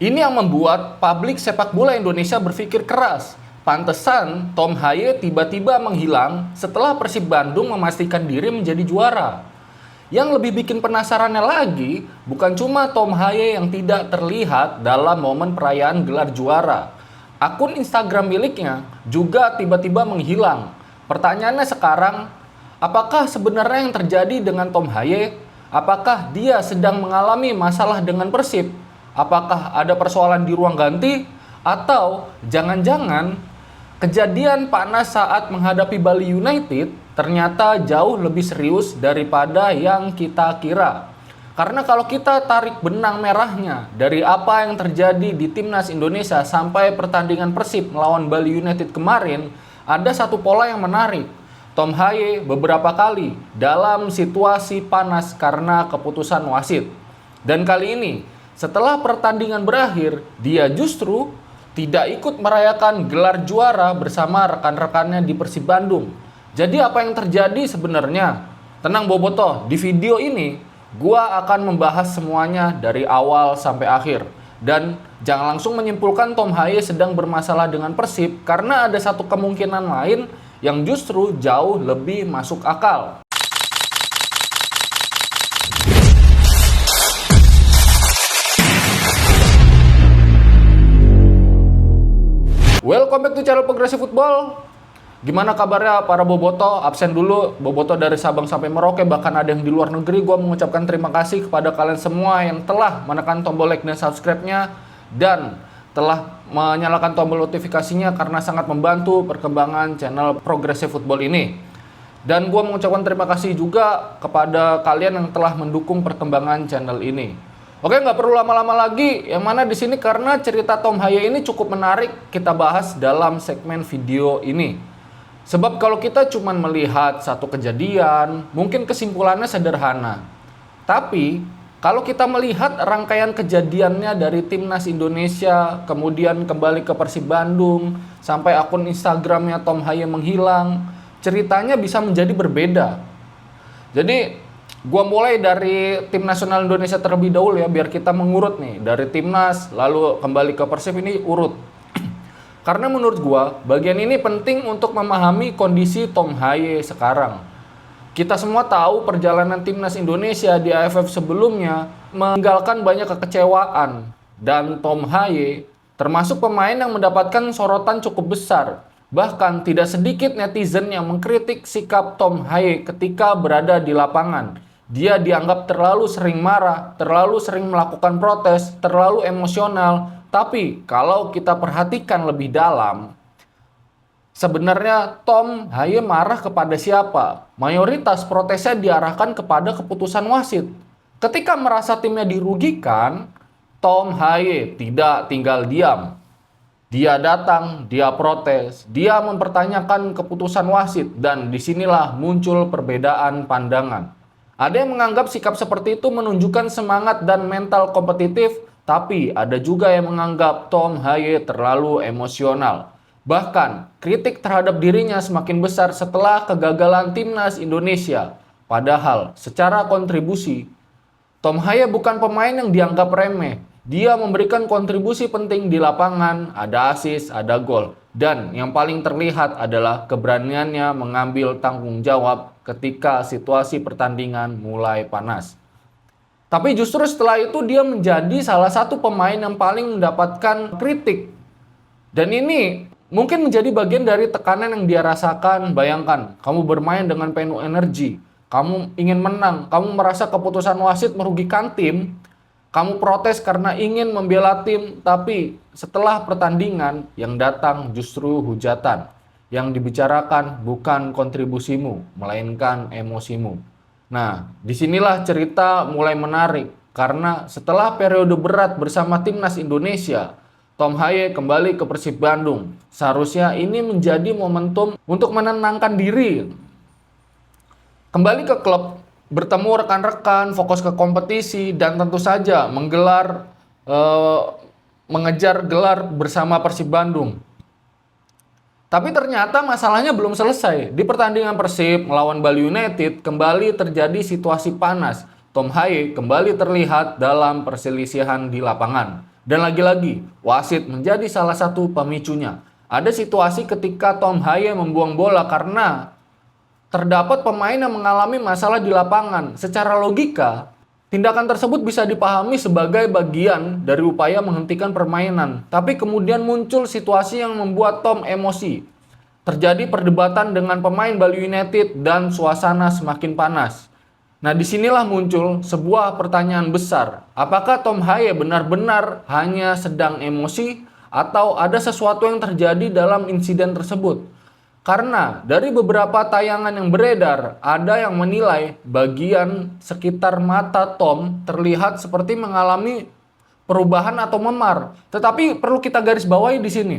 Ini yang membuat publik sepak bola Indonesia berpikir keras. Pantesan Tom Haye tiba-tiba menghilang setelah Persib Bandung memastikan diri menjadi juara. Yang lebih bikin penasarannya lagi, bukan cuma Tom Haye yang tidak terlihat dalam momen perayaan gelar juara. Akun Instagram miliknya juga tiba-tiba menghilang. Pertanyaannya sekarang, apakah sebenarnya yang terjadi dengan Tom Haye? Apakah dia sedang mengalami masalah dengan Persib? Apakah ada persoalan di ruang ganti? Atau jangan-jangan kejadian panas saat menghadapi Bali United ternyata jauh lebih serius daripada yang kita kira. Karena kalau kita tarik benang merahnya dari apa yang terjadi di Timnas Indonesia sampai pertandingan Persib melawan Bali United kemarin, ada satu pola yang menarik. Tom Haye beberapa kali dalam situasi panas karena keputusan wasit. Dan kali ini, setelah pertandingan berakhir, dia justru tidak ikut merayakan gelar juara bersama rekan-rekannya di Persib Bandung. Jadi apa yang terjadi sebenarnya? Tenang Bobotoh, di video ini gua akan membahas semuanya dari awal sampai akhir. Dan jangan langsung menyimpulkan Tom Haye sedang bermasalah dengan Persib karena ada satu kemungkinan lain yang justru jauh lebih masuk akal. Welcome back to channel Progresif Football. Gimana kabarnya para boboto? Absen dulu, boboto dari Sabang sampai Merauke, bahkan ada yang di luar negeri. Gue mengucapkan terima kasih kepada kalian semua yang telah menekan tombol like dan subscribe-nya dan telah menyalakan tombol notifikasinya karena sangat membantu perkembangan channel Progresif Football ini. Dan gue mengucapkan terima kasih juga kepada kalian yang telah mendukung perkembangan channel ini. Oke, nggak perlu lama-lama lagi. Yang mana di sini karena cerita Tom Haye ini cukup menarik kita bahas dalam segmen video ini. Sebab kalau kita cuma melihat satu kejadian, mungkin kesimpulannya sederhana. Tapi kalau kita melihat rangkaian kejadiannya dari Timnas Indonesia, kemudian kembali ke Persib Bandung, sampai akun Instagramnya Tom Haye menghilang, ceritanya bisa menjadi berbeda. Jadi gua mulai dari Tim Nasional Indonesia terlebih dahulu ya, biar kita mengurut nih. Dari Timnas, lalu kembali ke Persib, ini urut. Karena menurut gua, bagian ini penting untuk memahami kondisi Tom Haye sekarang. Kita semua tahu perjalanan Timnas Indonesia di AFF sebelumnya meninggalkan banyak kekecewaan. Dan Tom Haye termasuk pemain yang mendapatkan sorotan cukup besar. Bahkan tidak sedikit netizen yang mengkritik sikap Tom Haye ketika berada di lapangan. Dia dianggap terlalu sering marah, terlalu sering melakukan protes, terlalu emosional. Tapi kalau kita perhatikan lebih dalam, sebenarnya Tom Haye marah kepada siapa? Mayoritas protesnya diarahkan kepada keputusan wasit. Ketika merasa timnya dirugikan, Tom Haye tidak tinggal diam. Dia datang, dia protes, dia mempertanyakan keputusan wasit, dan disinilah muncul perbedaan pandangan. Ada yang menganggap sikap seperti itu menunjukkan semangat dan mental kompetitif, tapi ada juga yang menganggap Tom Haye terlalu emosional. Bahkan, kritik terhadap dirinya semakin besar setelah kegagalan Timnas Indonesia. Padahal, secara kontribusi, Tom Haye bukan pemain yang dianggap remeh. Dia memberikan kontribusi penting di lapangan, ada assist, ada gol. Dan yang paling terlihat adalah keberaniannya mengambil tanggung jawab ketika situasi pertandingan mulai panas. Tapi justru setelah itu dia menjadi salah satu pemain yang paling mendapatkan kritik. Dan ini mungkin menjadi bagian dari tekanan yang dia rasakan. Bayangkan, kamu bermain dengan penuh energi, kamu ingin menang, kamu merasa keputusan wasit merugikan tim, kamu protes karena ingin membela tim, tapi setelah pertandingan yang datang justru hujatan. Yang dibicarakan bukan kontribusimu, melainkan emosimu. Nah, disinilah cerita mulai menarik karena setelah periode berat bersama Timnas Indonesia, Tom Haye kembali ke Persib Bandung. Seharusnya ini menjadi momentum untuk menenangkan diri. Kembali ke klub, bertemu rekan-rekan, fokus ke kompetisi, dan tentu saja mengejar gelar bersama Persib Bandung. Tapi ternyata masalahnya belum selesai. Di pertandingan Persib melawan Bali United kembali terjadi situasi panas. Tom Haye kembali terlihat dalam perselisihan di lapangan. Dan lagi-lagi, wasit menjadi salah satu pemicunya. Ada situasi ketika Tom Haye membuang bola karena terdapat pemain yang mengalami masalah di lapangan. Secara logika, tindakan tersebut bisa dipahami sebagai bagian dari upaya menghentikan permainan. Tapi kemudian muncul situasi yang membuat Tom emosi. Terjadi perdebatan dengan pemain Bali United dan suasana semakin panas. Nah, disinilah muncul sebuah pertanyaan besar. Apakah Tom Haye benar-benar hanya sedang emosi atau ada sesuatu yang terjadi dalam insiden tersebut? Karena dari beberapa tayangan yang beredar, ada yang menilai bagian sekitar mata Tom terlihat seperti mengalami perubahan atau memar. Tetapi perlu kita garis bawahi di sini.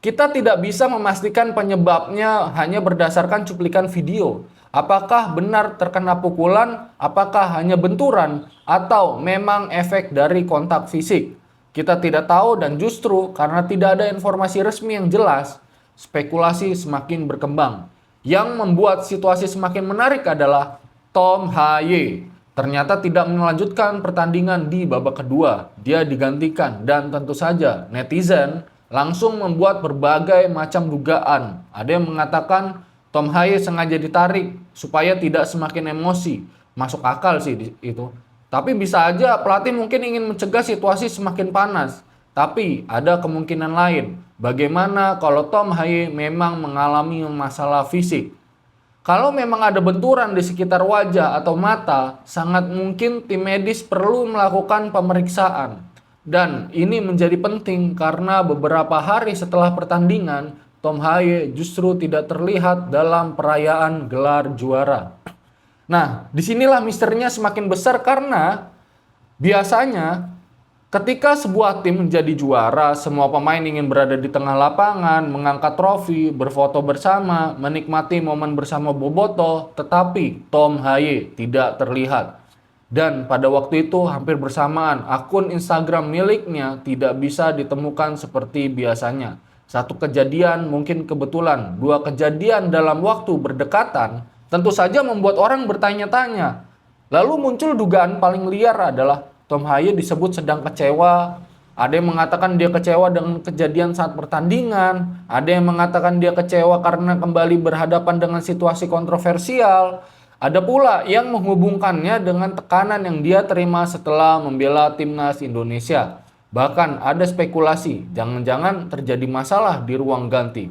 Kita tidak bisa memastikan penyebabnya hanya berdasarkan cuplikan video. Apakah benar terkena pukulan, apakah hanya benturan, atau memang efek dari kontak fisik. Kita tidak tahu dan justru karena tidak ada informasi resmi yang jelas, spekulasi semakin berkembang. Yang membuat situasi semakin menarik adalah Tom Haye ternyata tidak melanjutkan pertandingan di babak kedua. Dia digantikan dan tentu saja netizen langsung membuat berbagai macam dugaan. Ada yang mengatakan Tom Haye sengaja ditarik supaya tidak semakin emosi. Masuk akal sih itu. Tapi bisa aja pelatih mungkin ingin mencegah situasi semakin panas. Tapi ada kemungkinan lain. Bagaimana kalau Tom Haye memang mengalami masalah fisik? Kalau memang ada benturan di sekitar wajah atau mata, sangat mungkin tim medis perlu melakukan pemeriksaan. Dan ini menjadi penting karena beberapa hari setelah pertandingan, Tom Haye justru tidak terlihat dalam perayaan gelar juara. Nah, disinilah misterinya semakin besar karena biasanya ketika sebuah tim menjadi juara, semua pemain ingin berada di tengah lapangan, mengangkat trofi, berfoto bersama, menikmati momen bersama Boboto, tetapi Tom Haye tidak terlihat. Dan pada waktu itu hampir bersamaan akun Instagram miliknya tidak bisa ditemukan seperti biasanya. Satu kejadian mungkin kebetulan, dua kejadian dalam waktu berdekatan tentu saja membuat orang bertanya-tanya. Lalu muncul dugaan paling liar adalah Tom Haye disebut sedang kecewa. Ada yang mengatakan dia kecewa dengan kejadian saat pertandingan. Ada yang mengatakan dia kecewa karena kembali berhadapan dengan situasi kontroversial. Ada pula yang menghubungkannya dengan tekanan yang dia terima setelah membela timnas Indonesia. Bahkan ada spekulasi, jangan-jangan terjadi masalah di ruang ganti.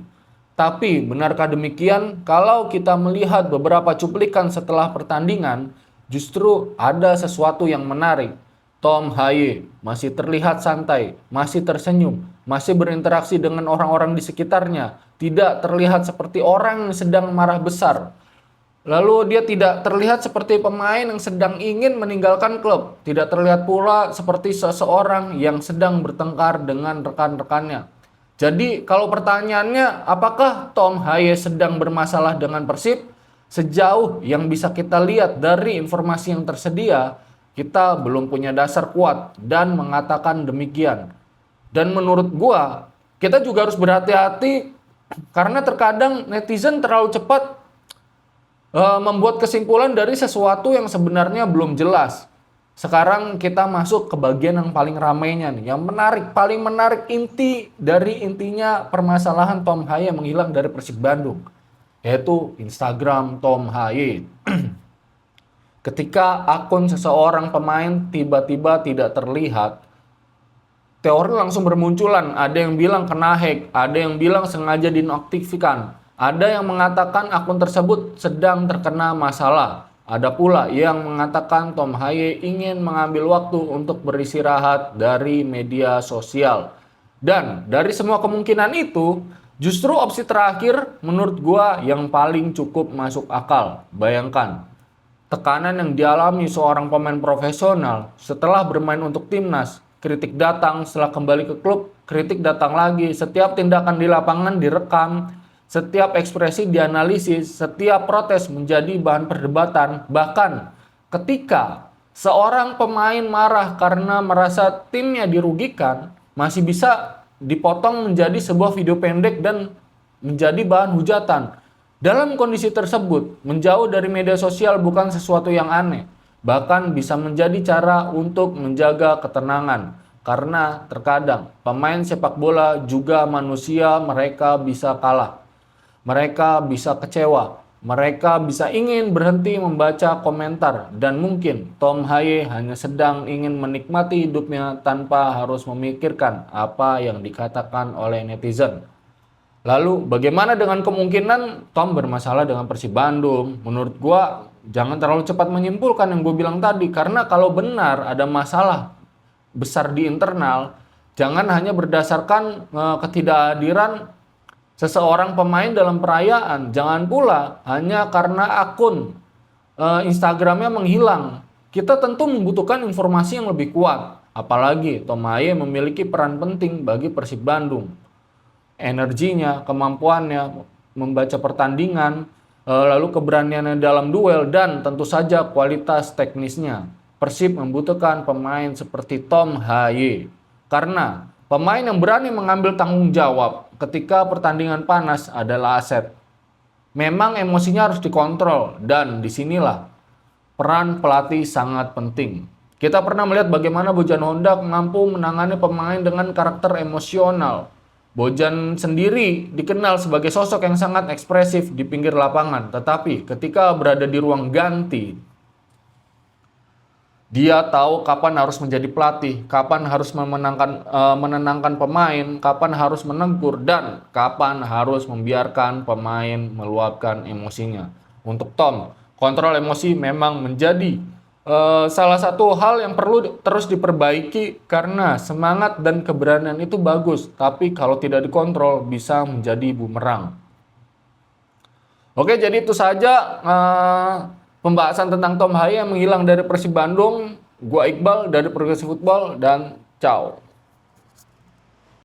Tapi benarkah demikian? Kalau kita melihat beberapa cuplikan setelah pertandingan, justru ada sesuatu yang menarik. Tom Haye masih terlihat santai, masih tersenyum, masih berinteraksi dengan orang-orang di sekitarnya. Tidak terlihat seperti orang yang sedang marah besar. Lalu dia tidak terlihat seperti pemain yang sedang ingin meninggalkan klub. Tidak terlihat pula seperti seseorang yang sedang bertengkar dengan rekan-rekannya. Jadi kalau pertanyaannya apakah Tom Haye sedang bermasalah dengan Persib? Sejauh yang bisa kita lihat dari informasi yang tersedia, kita belum punya dasar kuat dan mengatakan demikian. Dan menurut gua, kita juga harus berhati-hati karena terkadang netizen terlalu cepat membuat kesimpulan dari sesuatu yang sebenarnya belum jelas. Sekarang kita masuk ke bagian yang paling ramainya nih, yang menarik, paling menarik inti dari intinya permasalahan Tom Haye menghilang dari Persib Bandung, yaitu Instagram Tom Haye. Ketika akun seseorang pemain tiba-tiba tidak terlihat, teori langsung bermunculan. Ada yang bilang kena hack, ada yang bilang sengaja dinonaktifkan. Ada yang mengatakan akun tersebut sedang terkena masalah. Ada pula yang mengatakan Tom Haye ingin mengambil waktu untuk beristirahat dari media sosial. Dan dari semua kemungkinan itu, justru opsi terakhir menurut gua yang paling cukup masuk akal. Bayangkan, tekanan yang dialami seorang pemain profesional setelah bermain untuk timnas. Kritik datang setelah kembali ke klub, kritik datang lagi. Setiap tindakan di lapangan direkam. Setiap ekspresi dianalisis, setiap protes menjadi bahan perdebatan. Bahkan ketika seorang pemain marah karena merasa timnya dirugikan, masih bisa dipotong menjadi sebuah video pendek dan menjadi bahan hujatan. Dalam kondisi tersebut, menjauh dari media sosial bukan sesuatu yang aneh. Bahkan bisa menjadi cara untuk menjaga ketenangan. Karena terkadang pemain sepak bola juga manusia, mereka bisa kalah. Mereka bisa kecewa. Mereka bisa ingin berhenti membaca komentar. Dan mungkin Tom Haye hanya sedang ingin menikmati hidupnya tanpa harus memikirkan apa yang dikatakan oleh netizen. Lalu bagaimana dengan kemungkinan Tom bermasalah dengan Persib Bandung? Menurut gua jangan terlalu cepat menyimpulkan yang gue bilang tadi. Karena kalau benar ada masalah besar di internal, jangan hanya berdasarkan ketidakhadiran seseorang pemain dalam perayaan. Jangan pula hanya karena akun Instagramnya menghilang. Kita tentu membutuhkan informasi yang lebih kuat. Apalagi Tom Haye memiliki peran penting bagi Persib Bandung. Energinya, kemampuannya membaca pertandingan, lalu keberaniannya dalam duel, dan tentu saja kualitas teknisnya. Persib membutuhkan pemain seperti Tom Haye. Karena pemain yang berani mengambil tanggung jawab ketika pertandingan panas adalah aset. Memang emosinya harus dikontrol, dan disinilah peran pelatih sangat penting. Kita pernah melihat bagaimana Bojan Honda mampu menangani pemain dengan karakter emosional. Bojan sendiri dikenal sebagai sosok yang sangat ekspresif di pinggir lapangan, tetapi ketika berada di ruang ganti, dia tahu kapan harus menjadi pelatih, kapan harus menenangkan pemain, kapan harus menegur, dan kapan harus membiarkan pemain meluapkan emosinya. Untuk Tom, kontrol emosi memang menjadi salah satu hal yang perlu terus diperbaiki karena semangat dan keberanian itu bagus, tapi kalau tidak dikontrol bisa menjadi bumerang. Oke, jadi itu saja pembahasan tentang Tom Haye yang menghilang dari Persib Bandung. Gua Iqbal dari Progresi Football dan ciao.